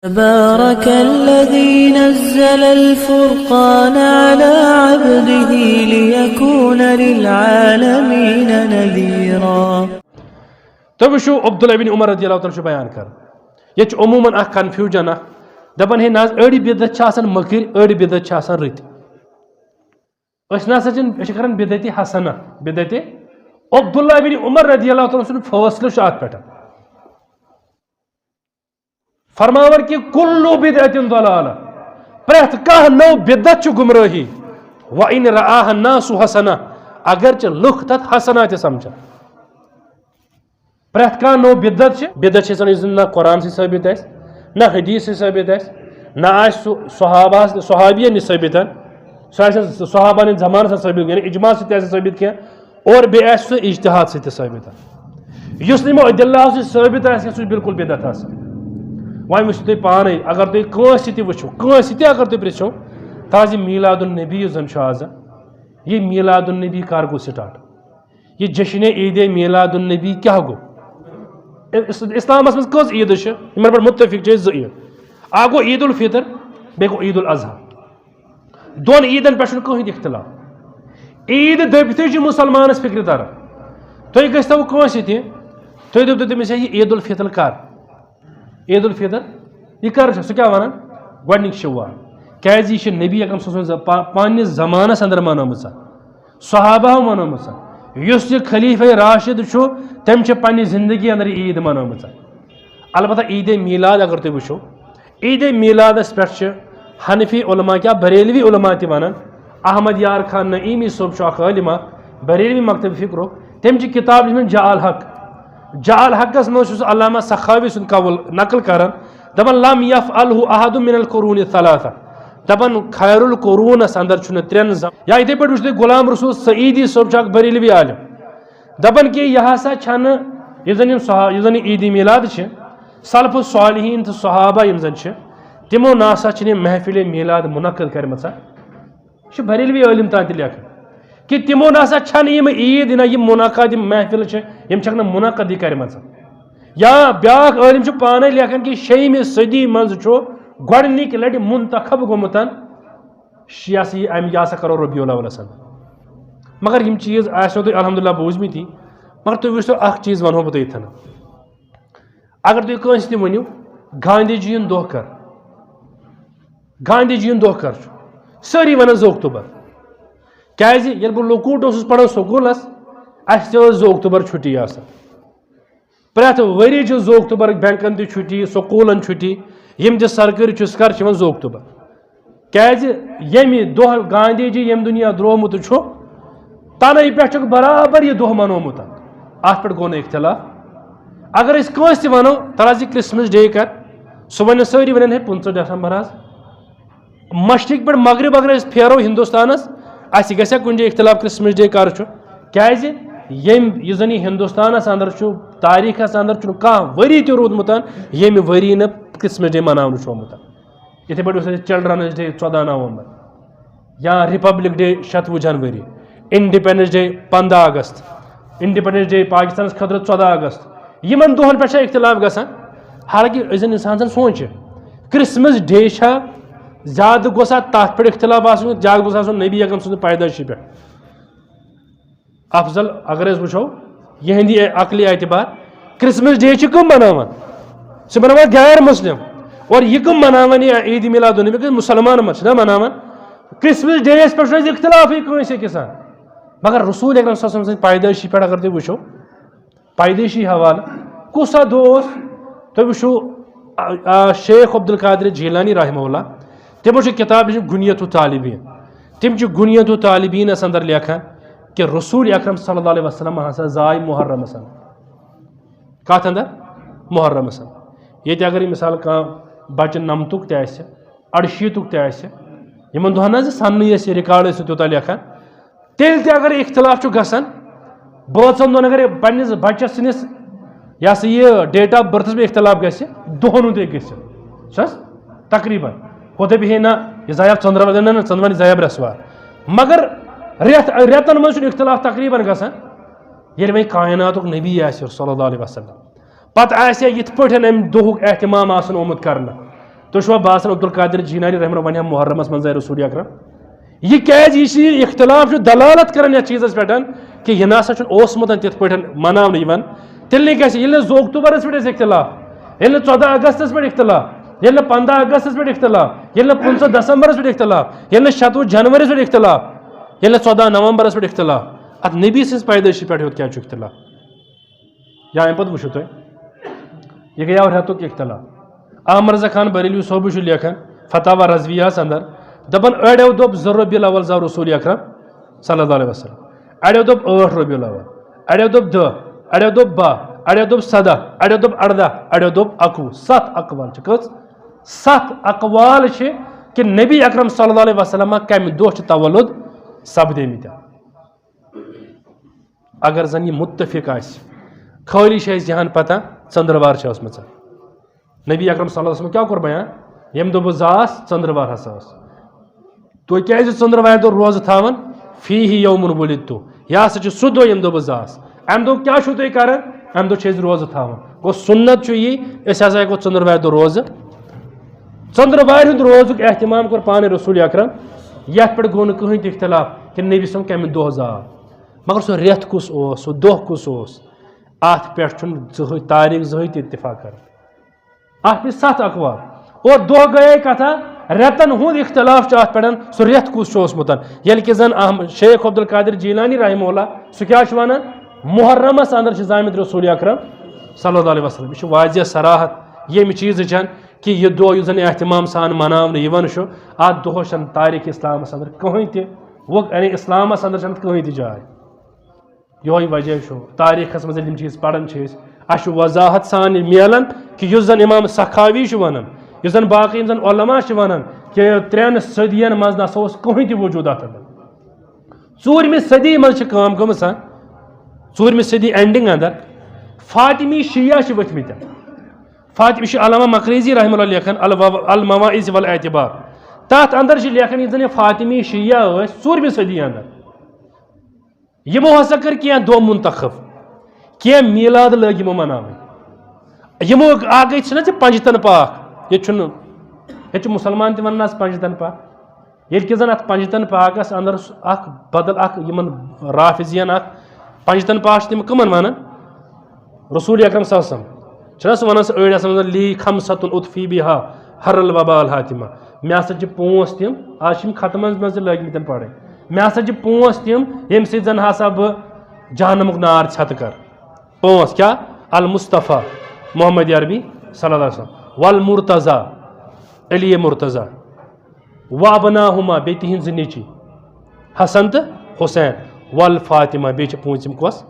تبارك الذي نزل الفرقان على عبده ليكون للعالمين نذيرا. تو وشو عبداللہ بن عمر رضی اللہ عنہ بیان کر یہ عموماً اخ کنفیوژن اخ دپان ہے ناز اڑی بدعت آسان مکر اڑی بدعت آسان رت اس ناسا چھ کران بدعت حسنہ بدعت عبداللہ بن عمر رضی اللہ عنہ سن فاصلہ ات پہ فرماور کہ کلو بدعت ضلالہ پریت کانٛہہ نو بدعت چھ گمراہی وَإِنْ رَآهَا النَّاسُ حَسَنَةً اگرچہ لُکھ تتھ حسنہ تہ سمجھا پریت کانٛہہ نو بدعت چھ سن نہ قرآن سے ثابت آس نہ حدیث سے ثابت آس نہ آس صحابیہ نش ثابت سہ صحابہ نے زمانہ سے ثابت یعنی اجماع سے ثابت کیا اور بی آس سہ اجتہاد سے ثابت یس نمو ادلہ سے ثابت آس سہ بالکل بدعت آس وۄنۍ وٕچھِو تُہۍ پانے اگر تُہۍ کٲنٛسہِ تہِ وٕچھِو کٲنٛسہِ تہِ اگر تُہۍ پرٛژھِو تاز یہِ میلاد النبی یُس زن چھُ آز یہِ میلاد النبی کر گوٚو سٹارٹ یہِ جشن عید میلاد النبی کیٛاہ گوٚو اسلامس منٛز کٔژ عیٖدٕ چھِ یِمن پٮ۪ٹھ مُتفق چھِ أسۍ زٕ عیٖد اکھ گوٚو عید الفطر بیٚیہِ گوٚو عید الاضحیٰ دۄن عیٖدن پٮ۪ٹھ چھُنہٕ کٕہٕنۍ تہِ اختلاف عیٖد دٔپتھٕے چھُ مُسلمانس فکرِ تران تُہۍ گٔژھتو کٲنٛسہِ تہِ تُہۍ دٔپتو تٔمِس ہے یہِ عید الفطر کر عید الفطر یہ کر سہ کیا ونان گۄڈنیُک شوال کیازِ یہ نبی اکرم صلی اللہ علیہ وسلم پننس زمانس اندر منٲمٕژ صحابہ منٲمٕژ یُس یہ خلیفہ راشد چھُ تٔمۍ چھِ پننہِ زندگی اندر عید منٲمٕژ البتہ عید میلاد اگر تُہۍ وٕچھو عید میلادس پٮ۪ٹھ چھِ حنفی علماء کیا بریلوی علماء تہِ ونان احمد یار خان نعیمی صٲب چھُ اکھ عالم اکھ بریلوی مکتب فکرُک تٔمۍ چھِ کتاب لیٖچھمٕژ جا الحق جا الحقس منٛز چھُ سُہ علامہ سخاوی سُنٛد قول نقل کران دپان لم یفعلہ احد من القرون الثلاثہ دپان خیر القرونس اندر چھُنہٕ ترٛٮ۪ن یا یِتھے پٲٹھۍ وٕچھو تُہۍ غلام رسول سعیدی صٲب چھُ اکھ بریلوی عالم دپان کہ یہ ہسا چھنہٕ یُس زن یہِ عید میلاد چھِ سلف صالحین تہٕ صحابہ یِم زن چھِ تِمو ناسا چھِنہٕ یہِ محفل میلاد منعقد کرمژ یہِ چھُ بریلوی عالم تام تہِ لیکھان کہ تمو ناسا چھنہٕ یِم عید نہ یِم منعقد یِم محفل چھِ یِم چھکھ نہٕ منعقد کرمژ یا بیاکھ عالم چھُ پانے لیکھان کہ 6ہمہِ صدی منٛز چھُ گۄڈنِکہِ لٹہِ منتخب گوٚمُت یہ ہسا کرو ربیع الاولس اندر مگر یِم چیٖز آسنو تۄہہِ الحمدللہ بوٗزمٕتی مگر تُہۍ وٕچھتو اکھ چیٖز ونہو بہٕ تۄہہِ ییٚتھن اگر تُہۍ کٲنٛسہِ تہِ ؤنِو گاندھی جی یُن دۄہ کر گاندھی جی یُن دۄہ کر چھُ سٲری ونان 2 اکتوبر کیازِ ییٚلہِ بہٕ لۄکُٹ اوسُس پران سکوٗلس اَسہِ تہِ ٲس 2 اکتوبر چھُٹی آسان پرٛٮ۪تھ ؤری چھُ 2 اکتوبر بینکن تہِ چھُٹی سکوٗلن چھُٹی یِم تہِ سرکٲری چُسکر چھِ یِوان 2 اکتوبر کیازِ ییٚمہِ دۄہ گاندھی جی ییٚمہِ دُنیا درٛومُت چھُ تَنَے پٮ۪ٹھ چھُکھ برابر یہِ دۄہ منومُت اَتھ پٮ۪ٹھ گوٚو نہٕ اختلاف اگر أسۍ کٲنٛسہِ تہِ وَنو تَل حظ یہِ کرسمس ڈے کر سُہ وَنن سٲری ونن ہے 15 ڈسمبر حظ مشرق پٮ۪ٹھ مغرب اگر أسۍ پھیرو ہندوستانس اَسہِ گژھِ کُنہِ جایہِ اختلاف کرسمس ڈے کر چھُ کیازِ یُس زن یہِ ہندوستانس اندر چھُ تاریخس اندر چھُنہٕ کانٛہہ ؤری تہِ روٗدمُت ییٚمہِ ؤری نہٕ کرسمس ڈے مناونہٕ چھُ آمُت یِتھے پٲٹھۍ اوس اَسہِ چلڈرنٕز ڈے 14 نومبر یا رِپبلِک ڈے 26 جنؤری انڈِپینڈنس ڈے 15 اگست انڈِپینڈنس ڈے پاکستانس خٲطرٕ 14 اگست یِمن دۄہن پٮ۪ٹھ چھا اختلاف گژھان حالانکہ أسۍ زن انسان زن سونٛچہِ کرسمس ڈے چھا زیادٕ گوٚژھ تتھ پٮ۪ٹھ اختلاف آسُن زیادٕ گوٚژھ آسُن نبی اکرم سٕنٛزِ پیدٲشی پٮ۪ٹھ افضل اگر أسۍ وٕچھو یِہنٛدِ عقلی اعتبار کرسمس ڈے چھِ کٕم مناوان سُہ مناوان غیر مسلم اور یہِ کٕم مناوان یہِ عید میلاد النبی مُسلمان منٛز چھِنہ مناوان کرسمس ڈے یس پٮ۪ٹھ چھُ اَسہِ اختلافٕے کٲنٛسہِ أکِس مگر رسول اکرم صلی اللہ علیہ وسلم سٕنٛزِ پیدٲشی پٮ۪ٹھ اگر تُہۍ وٕچھو پیدٲشی حوالہٕ کُس سا دۄہ اوس تُہۍ وٕچھو شیخ عبدالقادر جیلانی رحمہ اللہ تِمو چھِ کِتاب لیٖچھمٕژ گُنیت الطالبین تِم چھِ گُنیت الطالبیٖنس اندر لیکھان کہ رسول اکرم صلی اللہ علیہ وسلم ہسا زاے محرمس اندر کتھ اندر محرمس اندر ییٚتہِ اگر مثال کانٛہہ بچہِ 9 تہِ آسہِ 68 تہِ آسہِ یِمن دۄہن حظ سننٕے ٲسۍ رِکاڈ ٲسۍ تیوٗتاہ لیکھان تیٚلہِ تہِ اگر اختلاف چھُ گژھان بٲژن دۄہن اگر پننس بچس سٕنٛدِس یہ سا یہ ڈیٹ آف برتھس پٮ۪ٹھ اختلاف گژھِ دۄہن ہُنٛد ہیٚکہِ گٔژھِتھ چھُ حظ تقریٖبن ہُہ دپہِ ہے نہ یہِ زایاب ژٔنٛدروار نہ ژٔنٛدروار یہِ زایاب برٛٮ۪سوار مگر رٮ۪تن منٛز چھُنہٕ اختلاف تقریٖبن گژھان ییٚلہِ وۄنۍ کایناتُک نبی آسہِ صلی اللہ علیہ وسلم پتہٕ آسہِ یِتھ پٲٹھۍ امہِ دۄہُک احتمام آسان آمُت کرنہٕ تو چھوا باسان عبد القادر جیلانی رحمہ اللہ ونیا محرمس منز رسول اکرم یہ کیاز یہ اختلاف دلالت کران یتھ چیزس پہ کہ یہ نسا اوسمت تت پہ مناونہ یوان تیل گھس یل 2 اکتوبرس پہ اختلاف یل 14 اگستس پہ اختلاف یل 15 اگستس پہ اختلاف یل 15 دسمبرس پہ اختلاف یل 26 جنورس پہ اختلاف یل 14 نومبرس پہ اختلاف ات نبی سز پیدائشی پہ کیا اختلاف یا ام پتہ وچھو تھی یہ گیا ریتک اختلاف احمد رضا خان بریلوی صوبہ لیکھان فتاوی رضویہس اندر دپان اڑیو دپ 2 ربیع الاول زاو رسول اکرم صلی اللہ علیہ وسلم اڑیو دپ 8 ربیع الاول اڑیو دپ 10 اڑیو دپ 12 اڑیو دپ 17 اڑیو دپ 18 اڑیو دپ 21 7 اقوال کس 7 اقوال کہ نبی اکرم صلی اللہ علیہ وسلم کم دہ تولد سپدے مت اگر زن یہ متفق آس خالی جہان پتہ ژندروار ٲسمٕژ نبی اکرم صلی اللہ علیہ وسلم کیا کوٚر بیان یم دۄہ بہٕ زاس ژندروار ہسا ٲس تُہۍ کیازِ ژندروارِ دۄہ روزٕ تھاوان فیٖہی یومُن ولدتُ یہِ ہسا چھُ سُہ دۄہ ییٚمہِ دۄہ بہٕ زاس امہِ دۄہ کیاہ چھُو تُہۍ کران امہِ دۄہ چھِ أسۍ روزٕ تھاوان گوٚو سُنت چھُ یی أسۍ ہسا ہٮ۪کو ژندروارِ دۄہ روزٕ ژندروارِ ہُنٛد روزُک احتمام کوٚر پانے رسول اکرم یتھ پٮ۪ٹھ گوٚو نہٕ کٕہٕنۍ تہِ اختلاف کہِ نبی صٲب کمہِ دۄہ زاو مگر سُہ رٮ۪تھ کُس اوس سُہ دۄہ کُس اوس اتھ پٮ۪ٹھ چھُنہٕ زٕہٕنۍ تاریٖخ زٕہٕنۍ تہِ اتفاق کران اتھ پٮ۪ٹھ 7 اقوال اور دۄہ گٔیے کتھا رٮ۪تن ہُنٛد اختلاف چھُ اتھ پٮ۪ٹھ سُہ رٮ۪تھ کُس چھُ اوسمُت ییٚلہِ کہِ زن شیخ عبد القادر جیلانی رحمہ اللہ سُہ کیاہ چھُ ونان محرمس اندر چھِ زامٕتۍ رسول اکرم صلی اللہ علیہ وسلم یہ چھُ واضح صراحت ییٚمہِ چیٖزٕچ کہ یہ دۄہ یُس زن احتمام سان مناونہٕ یِوان چھُ اتھ دۄہس چھنہٕ تاریٖخ اسلامس اندر کٕہٕنۍ تہِ یعنی اسلامس اندر چھنہٕ کٕہٕنۍ تہِ جاے یہوے وجہ چھُ تاریٖخس منٛز ییٚلہِ یِم چیٖز پران چھِ أسۍ اَسہِ چھُ وضاحت سان میلان کہ یُس زن امام سخاوی چھُ ونان یُس زن باقٕے یِم زن علما چھِ ونان کہ 3 صدین منٛز نسا اوس کٕہٕنۍ تہِ وجوٗد اتھ اندر 4مہِ صدی منٛز چھِ کٲم گٔمٕژ 4مہِ صدی اینڈنگ اندر فاطمی شیعہ چھِ ؤتھمٕتۍ فاطمی چھُ علامہ مقریزی رحمہ اللہ لیکھان المواعظ والاعتبار تتھ اندر چھِ لیکھان یِم زن یہ فاطمی شیعہ ٲسۍ 4مہِ صدی اندر یمو ہسا کر کینٛہہ دۄہ منتخب کینٛہہ میلاد لٲگۍ یمو مناوٕنۍ یمو گٔے چھِنہ ژےٚ پنجتن پاک ییٚتہِ چھُ مُسلمان تہِ ونان آز پنجتن پاک ییٚلہِ کہِ زن اتھ پنجتن پاکس اندر اکھ بدل اکھ یمن رافضین اکھ پنجتن پاک چھِ تِم کٕمن ونان رسول اکرم صلی اللہ علیہ وسلم چھُنہ سُہ ونان سُہ أڑۍ آسان لی خمسۃ اطفی بہا حر الوبا الحاتمہ مےٚ ہسا چھِ 5 تِم آز چھِ یِم ختمس منٛز تہِ لٲگمٕتۍ پرٕنۍ مےٚ ہسا چھِ 5 تِم ییٚمہِ سۭتۍ زن ہسا بہٕ جہنمُک نار ژھٮ۪تہٕ کر 5 کیاہ المصطفیٰ محمد عربی صلی اللہ علیہ وسلم والمرتضیٰ علی مرتضیٰ وابناہما بیٚیہِ تِہنٛز 2 نیٚچی حسن تہٕ حسین والفاطمہ بیٚیہِ چھِ 5م کۄس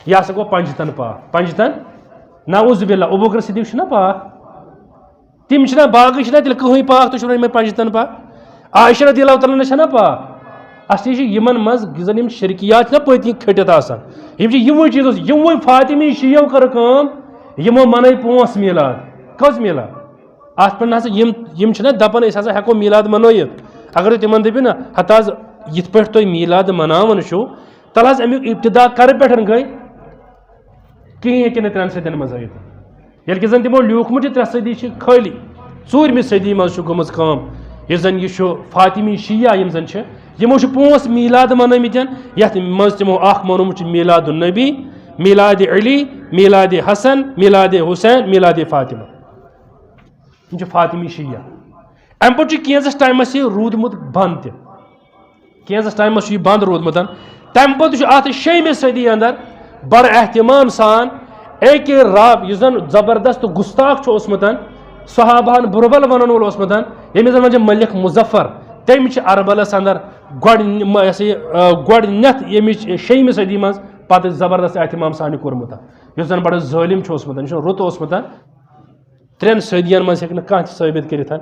یہِ ہسا گوٚو پنجتن پاک پنجتن نعوذ باللہ ابوبکر صدیق چھُنہ پاک تِم چھِنہ باقٕے چھِنہ تیٚلہِ کٕہٕنۍ پاک تُہۍ چھِو ونان یِمے پنجتن پاک عائشہ رضی اللہ تعالیٰ چھنہ پاک اصلی چھِ یِمن منٛز زن یِم شرکیات چھِنہ پٔتۍ کھٔٹِتھ آسان یِم چھِ یِموٕے چیٖزو یِموٕے فاطمی شیعو کٔر کٲم یِمو منٲے 5 میلاد کٔژ میلاد اتھ پٮ۪ٹھ ہسا یِم چھِنہ دپان أسۍ ہسا ہٮ۪کو میلاد منٲیِتھ اگر تُہۍ تِمن دٔپِو نا ہتہٕ حظ یِتھ پٲٹھۍ تُہۍ میلاد مناوان چھُو تل حظ امیُک ابتدا کرٕ پٮ۪ٹھ گٔے کِہیٖنۍ ہیٚکہِ نہٕ 3 صدین منٛز ہٲیِتھ ییٚلہِ کہِ زن تِمو لیوٗکھمُت چھُ 3 صدی چھِ خٲلی 4مہِ صدی منٛز چھُ گٔمٕژ کٲم یُس زن یہِ چھُ فاطمی شیعہ یِم زن چھِ یمو چھِ 5 میلاد منٲمٕتۍ یتھ منٛز تِمو اکھ مونومُت چھُ میلاد النبی میلاد علی میلاد حسن میلاد حسین میلاد فاطمہ یِم چھِ فاطمی شیعہ امہِ پتہٕ چھُ کینٛژس ٹایمس یہِ روٗدمُت بنٛد تہِ کینٛژس ٹایمس چھُ یہِ بنٛد روٗدمُت تمہِ پتہٕ چھُ اتھ 6مہِ صدی اندر بڑٕ احتمام سان اکہِ راب یُس زن زبردست گُستاخ چھُ اوسمُت صحابہن بُربل ونن وول اوسمُت ییٚمِس زن ونان چھِ ملک مظفر تٔمۍ چھِ اربلس اندر گۄڈٕنیتھ ییٚمِچ 6مہِ صدی منٛز پتہٕ زبردست احتمام سان یہِ کوٚرمُت یُس زن بڑٕ ظٲلِم چھُ اوسمُت یہِ چھُ رُت اوسمُت 3 صدین منٛز ہیٚکہِ نہٕ کانٛہہ تہِ ثٲبت کٔرِتھ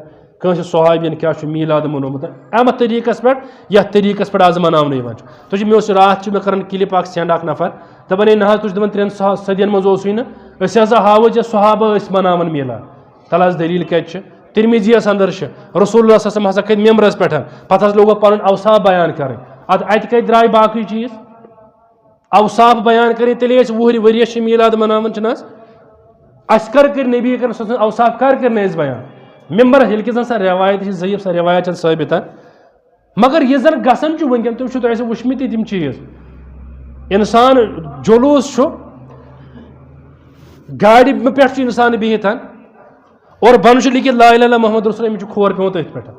کٲنٛسہِ صحابین کیاہ چھُ میلاد منومُت امہِ طریٖقس پٮ۪ٹھ یتھ طریٖقس پٮ۪ٹھ آز مناونہٕ یِوان چھُ تُہۍ چھِو مےٚ اوس راتھ چھُ مےٚ کران کلپ اکھ سینڈ اکھ نفر دپان ہے نہ حظ تُہۍ چھِو دپان 3 صدین منٛز اوسُے نہٕ أسۍ ہسا ہاوو ژےٚ صحابہ ٲسۍ مناوان میلاد تل حظ دلیٖل کتہِ چھِ ترمیٖزی یس اندر چھِ رسول اللہ صلی اللہ علیہ وسلم ہسا کھٔتۍ ممبرس پٮ۪ٹھ پتہٕ حظ لوگو پنُن اوصاف بیان کرٕنۍ اتہِ کتہِ درٛاے باقٕے چیٖز اوصاف بیان کرٕنۍ تیٚلے أسۍ 10 ؤرِیس چھِ میلاد مناوان چھِنہٕ حظ اَسہِ کر کٔرۍ نبی اکرم صلی اللہ علیہ وسلم اوصاف کر کٔرۍ نہٕ أسۍ بیان ممبر ییٚلہِ کہِ زن سۄ روایت چھِ ضعیف سۄ روایت چھَنہٕ ثٲبت مگر یہِ زن گژھان چھُ وٕنکٮ۪ن تُہۍ چھُو تۄہہِ وٕچھمٕتۍ تِم چیٖز اِنسان جلوٗس چھُ گاڑِ پٮ۪ٹھ چھُ اِنسان بِہِتھ اور بۄنہٕ چھُ لیکھِتھ لا اِلہ الا محمد رسول أمِس چھُ کھور پیوٚمُت أتھۍ پٮ۪ٹھ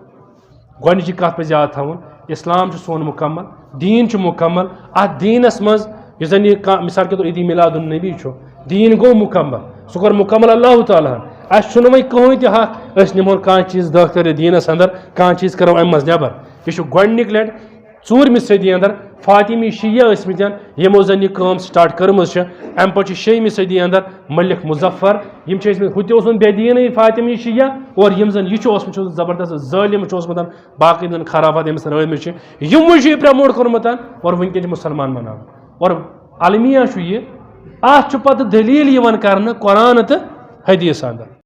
گۄڈنِچی کَتھ پَزِ یاد تھاوُن اِسلام چھُ سون مُکمل دیٖن چھُ مُکمل اَتھ دیٖنَس منٛز یُس زن یہِ کانٛہہ مِثال کے طور عیٖدِ میلاد النبی چھُ دیٖن گوٚو مُکمل سُہ کوٚر مُکمل اللہ تعالیٰ ہن اَسہِ چھُنہٕ وۄنۍ کٕہٕنۍ تہِ حق أسۍ نِمہون کانٛہہ چیٖز دٲخلہِ دیٖنَس اندر کانٛہہ چیٖز کَرو اَمہِ منٛز نٮ۪بر یہِ چھُ گۄڈنِکۍ لٹہِ 4مہِ صدی اندر فاطمی شیعہ ٲسمٕتۍ یِمو زن یہِ کٲم سٹاٹ کٔرمٕژ چھِ اَمہِ پتہٕ چھِ 6مہِ صدی اندر ملک مظفر یِم چھِ ٲسمٕتۍ ہُہ تہِ اوسمُت بے دیٖنٕے فاطمی شیعہ اور یِم زن یہِ چھُ اوسمُت چھُ زبردست ظٲلِم چھُ اوسمُت باقٕے یِم زن خرافات أمِس رٲومٕتۍ چھِ یِموٕے چھُ یہِ پرٛموٹ کوٚرمُت اور وٕنکٮ۪ن چھِ مُسلمان مناوان اور المیہ چھُ یہِ اَتھ چھُ پتہٕ دٔلیٖل یِوان کرنہٕ قرآن تہٕ حدیث اندر